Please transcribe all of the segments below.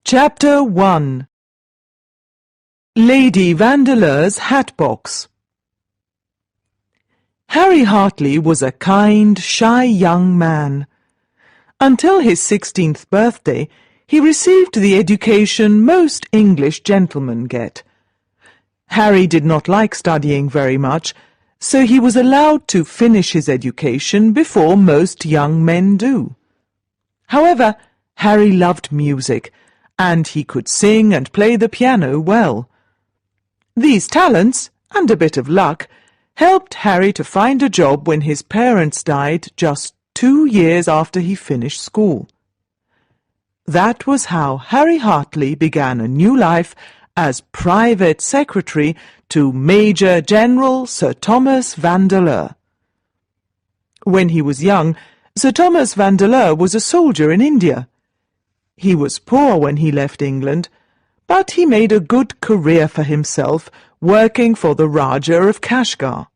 Chapter 1 Lady Vandeleur's Hatbox. Harry Hartley was a kind, shy young man. Until his 16th birthday, he received the education most English gentlemen get. Harry did not like studying very much, so he was allowed to finish his education before most young men do. However, Harry loved music, and he could sing and play the piano well. These talents, and a bit of luck, helped Harry to find a job when his parents died just 2 years after he finished school. That was how Harry Hartley began a new life as private secretary to Major General Sir Thomas Vandeleur. When he was young, Sir Thomas Vandeleur was a soldier in India. He was poor when he left England, but he made a good career for himself working for the Rajah of Kashgar.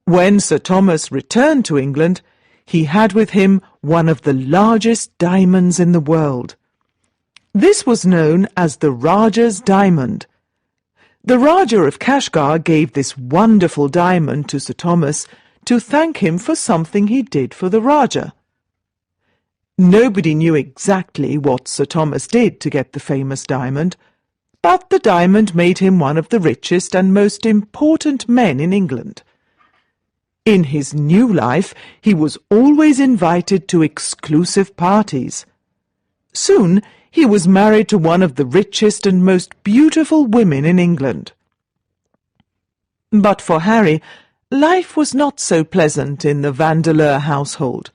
When Sir Thomas returned to England, he had with him one of the largest diamonds in the world. This was known as the Rajah's diamond. The Rajah of Kashgar gave this wonderful diamond to Sir Thomas to thank him for something he did for the Rajah. Nobody knew exactly what Sir Thomas did to get the famous diamond, but the diamond made him one of the richest and most important men in England. In his new life, he was always invited to exclusive parties. Soon, he was married to one of the richest and most beautiful women in England. But for Harry, life was not so pleasant in the Vandeleur household.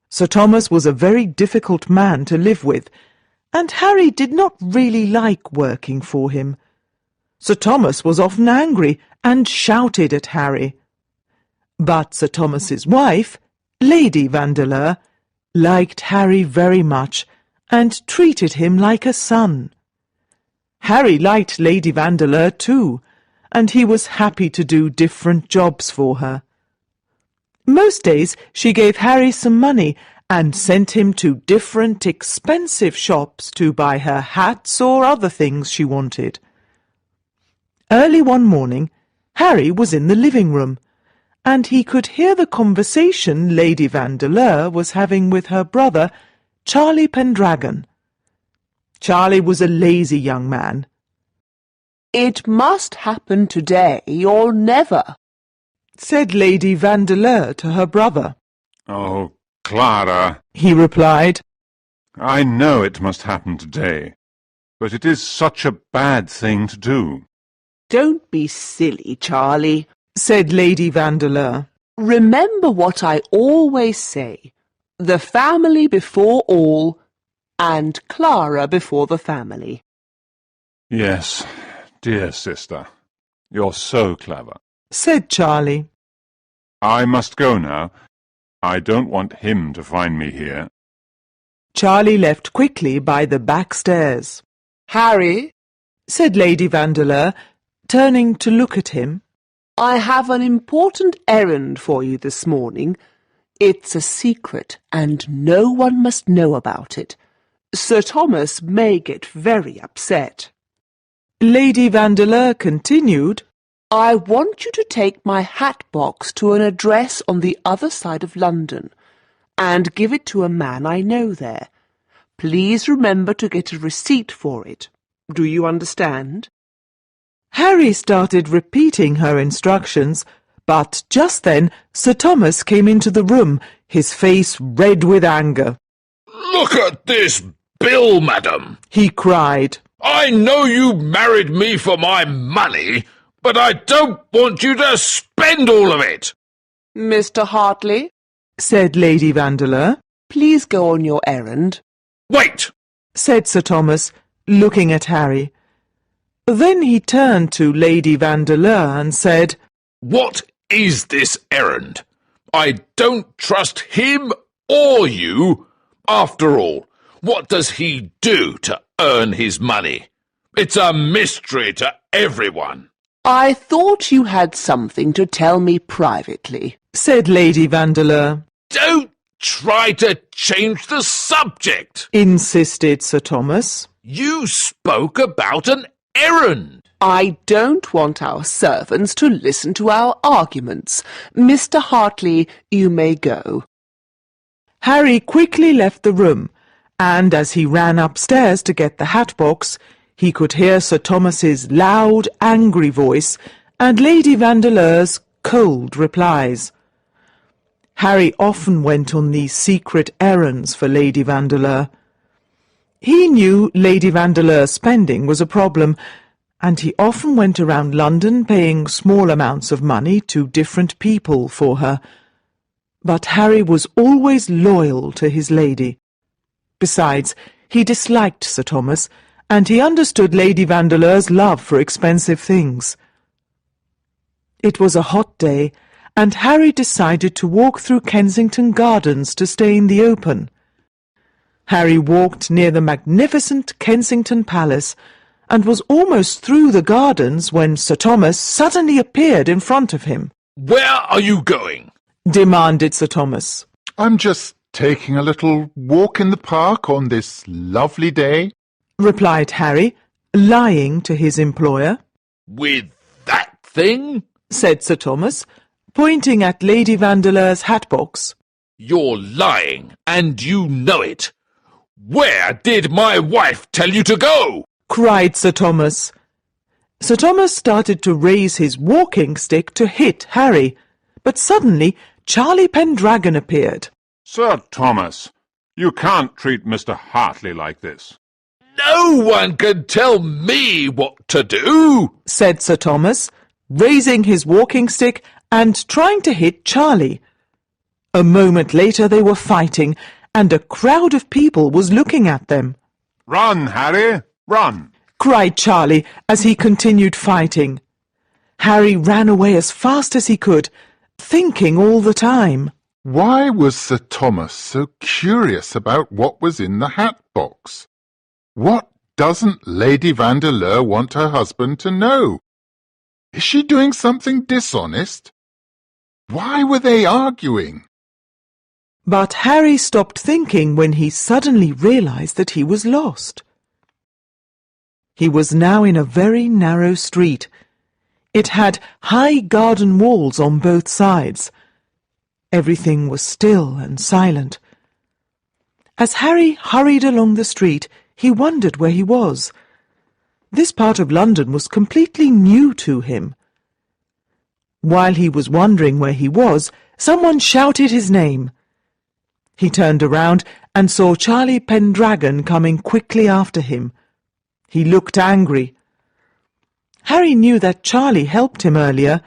Sir Thomas was a very difficult man to live with, and Harry did not really like working for him. Sir Thomas was often angry and shouted at Harry. But Sir Thomas's wife, Lady Vandeleur, liked Harry very much and treated him like a son. Harry liked Lady Vandeleur too, and he was happy to do different jobs for her. Most days she gave Harry some money and sent him to different expensive shops to buy her hats or other things she wanted. Early one morning, Harry was in the living room, and he could hear the conversation Lady Vandeleur was having with her brother, Charlie Pendragon. Charlie was a lazy young man. "It must happen today or never," said Lady Vandeleur to her brother. "Oh, Clara," he replied, "I know it must happen today, but it is such a bad thing to do." "Don't be silly, Charlie," said Lady Vandeleur. "Remember what I always say, the family before all, and Clara before the family." "Yes, dear sister, you're so clever," said Charlie. "I must go now. I don't want him to find me here." Charlie left quickly by the back stairs. "Harry," said Lady Vandeleur, turning to look at him, "I have an important errand for you this morning. It's a secret, and no one must know about it. Sir Thomas may get very upset." Lady Vandeleur continued, "I want you to take my hat box to an address on the other side of London, and give it to a man I know there. Please remember to get a receipt for it. Do you understand?" Harry started repeating her instructions, but just then Sir Thomas came into the room, his face red with anger. "Look at this bill, madam!" he cried. "I know you married me for my money, but I don't want you to spend all of it." "Mr. Hartley," said Lady Vandeleur. "please go on your errand." "Wait!" said Sir Thomas, looking at Harry. Then he turned to Lady Vandeleur and said, "What is this errand? I don't trust him or you. After all, what does he do to earn his money? It's a mystery to everyone." "I thought you had something to tell me privately," said Lady Vandeleur. "Don't try to change the subject. insisted Sir Thomas. You spoke about an errand. I don't want our servants to listen to our arguments. Mr. Hartley, you may go. Harry quickly left the room, and as he ran upstairs to get the hat box, he could hear Sir Thomas's loud, angry voice and Lady Vandeleur's cold replies. Harry often went on these secret errands for Lady Vandeleur. He knew Lady Vandeleur's spending was a problem, and he often went around London paying small amounts of money to different people for her. But Harry was always loyal to his lady. Besides, he disliked Sir Thomas, and he understood Lady Vandeleur's love for expensive things. It was a hot day, and Harry decided to walk through Kensington Gardens to stay in the open. Harry walked near the magnificent Kensington Palace, and was almost through the gardens when Sir Thomas suddenly appeared in front of him. Where are you going? Demanded Sir Thomas. I'm just taking a little walk in the park on this lovely day, Replied Harry, lying to his employer. With that thing? Said Sir Thomas, pointing at Lady Vandeleur's hat box. You're lying, and you know it. Where did my wife tell you to go? Cried Sir Thomas. Sir Thomas started to raise his walking stick to hit Harry, but suddenly Charlie Pendragon appeared. Sir Thomas, you can't treat Mr. Hartley like this. No one can tell me what to do, Said Sir Thomas, raising his walking stick and trying to hit Charlie. A moment later they were fighting, and a crowd of people was looking at them. Run, Harry, run! Cried Charlie as he continued fighting. Harry ran away as fast as he could, thinking all the time. Why was Sir Thomas so curious about what was in the hat box? What doesn't Lady Vandeleur want her husband to know? Is she doing something dishonest? Why were they arguing? But Harry stopped thinking when he suddenly realized that he was lost. He was now in a very narrow street. It had high garden walls on both sides. Everything was still and silent. As Harry hurried along the street, he wondered where he was. This part of London was completely new to him. While he was wondering where he was, someone shouted his name. He turned around and saw Charlie Pendragon coming quickly after him. He looked angry. Harry knew that Charlie helped him earlier,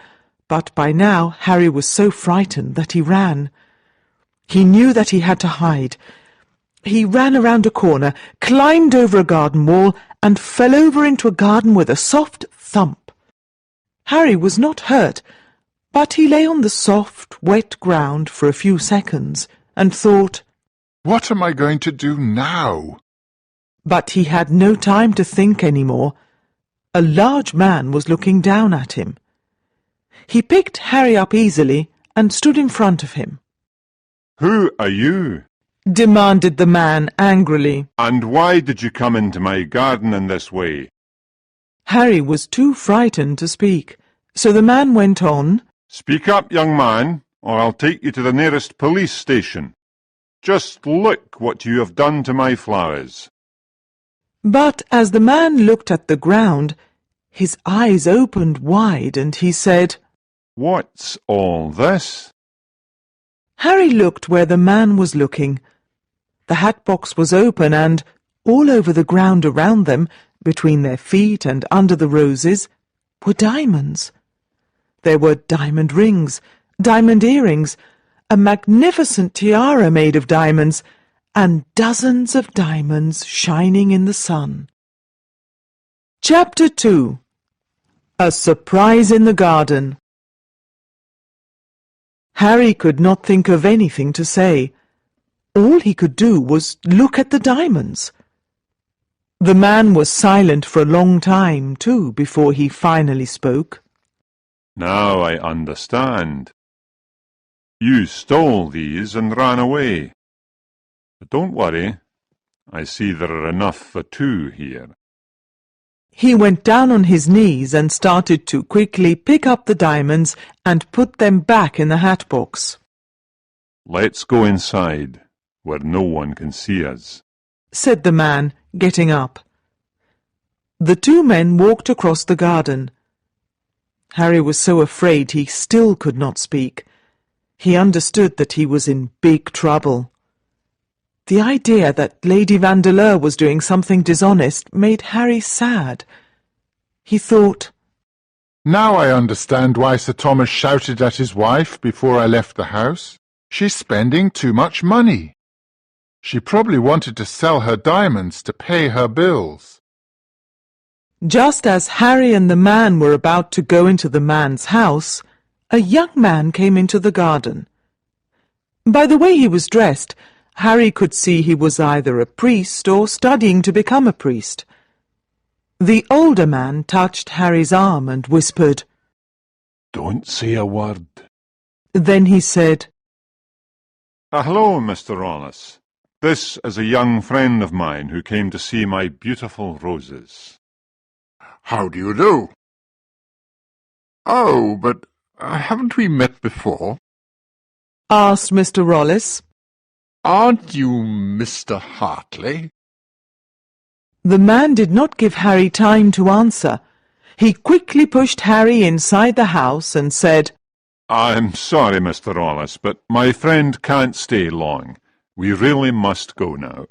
but by now Harry was so frightened that he ran. He knew that he had to hide. He ran around a corner, climbed over a garden wall, and fell over into a garden with a soft thump. Harry was not hurt, but he lay on the soft, wet ground for a few seconds and thought, What am I going to do now? But he had no time to think any more. A large man was looking down at him. He picked Harry up easily and stood in front of him. Who are you? Demanded the man angrily. And why did you come into my garden in this way? Harry was too frightened to speak, so the man went on. Speak up, young man, or I'll take you to the nearest police station. Just look what you have done to my flowers. But as the man looked at the ground, his eyes opened wide and he said, What's all this? Harry looked where the man was looking. The hat box was open and, all over the ground around them, between their feet and under the roses, were diamonds. There were diamond rings, diamond earrings, a magnificent tiara made of diamonds, and dozens of diamonds shining in the sun. Chapter 2. A Surprise in the Garden. Harry could not think of anything to say. All he could do was look at the diamonds. The man was silent for a long time, too, before he finally spoke. Now I understand. You stole these and ran away. But don't worry. I see there are enough for two here. He went down on his knees and started to quickly pick up the diamonds and put them back in the hat box. Let's go inside, where no one can see us, said the man, getting up. The two men walked across the garden. Harry was so afraid he still could not speak. He understood that he was in big trouble. The idea that Lady Vandeleur was doing something dishonest made Harry sad. He thought, Now I understand why Sir Thomas shouted at his wife before I left the house. She's spending too much money. She probably wanted to sell her diamonds to pay her bills. Just as Harry and the man were about to go into the man's house, a young man came into the garden. By the way he was dressed, Harry could see he was either a priest or studying to become a priest. The older man touched Harry's arm and whispered, Don't say a word. Then he said, Hello, Mr. Rollis. This is a young friend of mine who came to see my beautiful roses. How do you do? Oh, but haven't we met before? asked Mr. Rollis. Aren't you Mr. Hartley? The man did not give Harry time to answer. He quickly pushed Harry inside the house and said, I'm sorry, Mr. Rollis, but my friend can't stay long. We really must go now.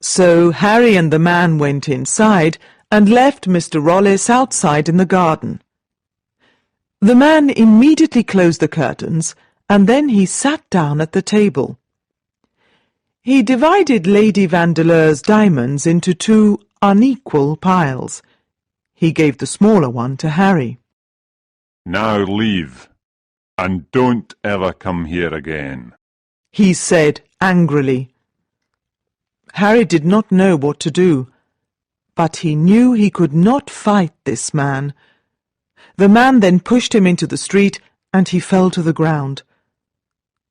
So Harry and the man went inside and left Mr. Rollis outside in the garden. The man immediately closed the curtains, and then he sat down at the table. He divided Lady Vandeleur's diamonds into two unequal piles. He gave the smaller one to Harry. Now leave, and don't ever come here again, he said angrily. Harry did not know what to do, but he knew he could not fight this man. The man then pushed him into the street, and he fell to the ground.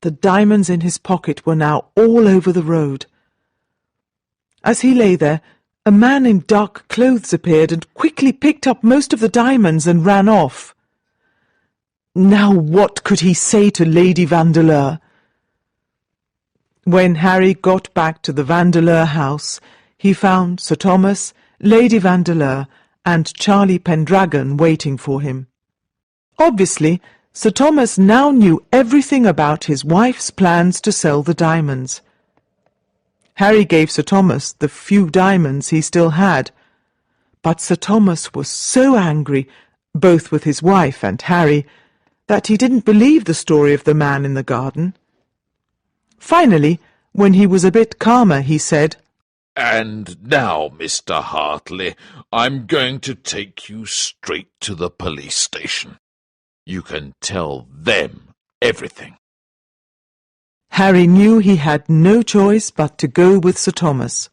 The diamonds in his pocket were now all over the road. As he lay there, a man in dark clothes appeared and quickly picked up most of the diamonds and ran off. Now what could he say to Lady Vandeleur? When Harry got back to the Vandeleur house, he found Sir Thomas, Lady Vandeleur, and Charlie Pendragon waiting for him. Obviously, Sir Thomas now knew everything about his wife's plans to sell the diamonds. Harry gave Sir Thomas the few diamonds he still had, but Sir Thomas was so angry, both with his wife and Harry, that he didn't believe the story of the man in the garden. Finally, when he was a bit calmer, he said, And now, Mr. Hartley, I'm going to take you straight to the police station. You can tell them everything. Harry knew he had no choice but to go with Sir Thomas.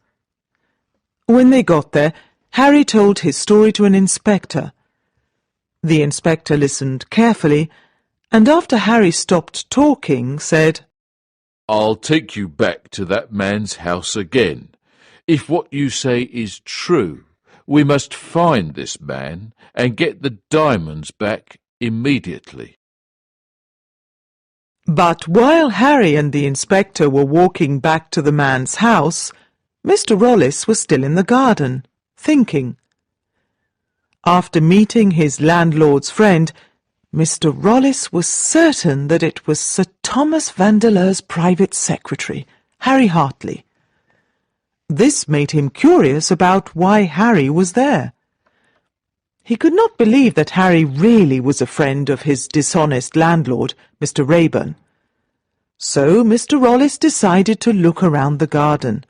When they got there, Harry told his story to an inspector. The inspector listened carefully, and after Harry stopped talking, said, I'll take you back to that man's house again. If what you say is true, we must find this man and get the diamonds back immediately. But while Harry and the inspector were walking back to the man's house, Mr. Rollis was still in the garden, thinking. After meeting his landlord's friend, Mr. Rollis was certain that it was Sir Thomas Vandeleur's private secretary, Harry Hartley. This made him curious about why Harry was there. He could not believe that Harry really was a friend of his dishonest landlord, Mr. Raeburn. So Mr. Rollis decided to look around the garden.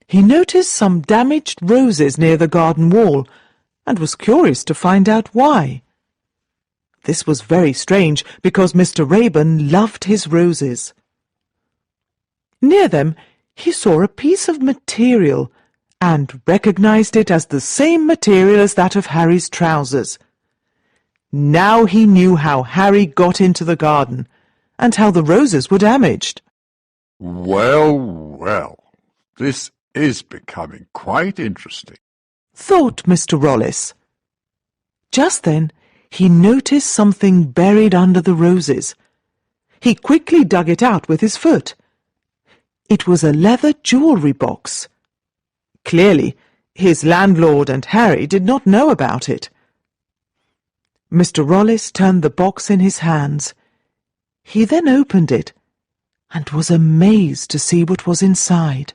He noticed some damaged roses near the garden wall, and was curious to find out why. This was very strange, because Mr. Raeburn loved his roses. Near them, he saw a piece of material, and recognized it as the same material as that of Harry's trousers. Now he knew how Harry got into the garden. and how the roses were damaged. Well, well, this is becoming quite interesting. Thought Mr. Rollis. Just then he noticed something buried under the roses. He quickly dug it out with his foot. It was a leather jewellery box. Clearly, his landlord and Harry did not know about it. Mr. Rollis turned the box in his hands. He then opened it and was amazed to see what was inside.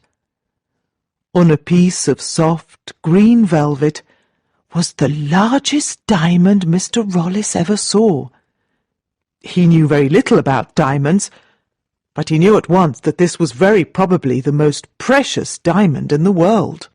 On a piece of soft green velvet was the largest diamond Mr. Rollis ever saw. He knew very little about diamonds, but he knew at once that this was very probably the most precious diamond in the world.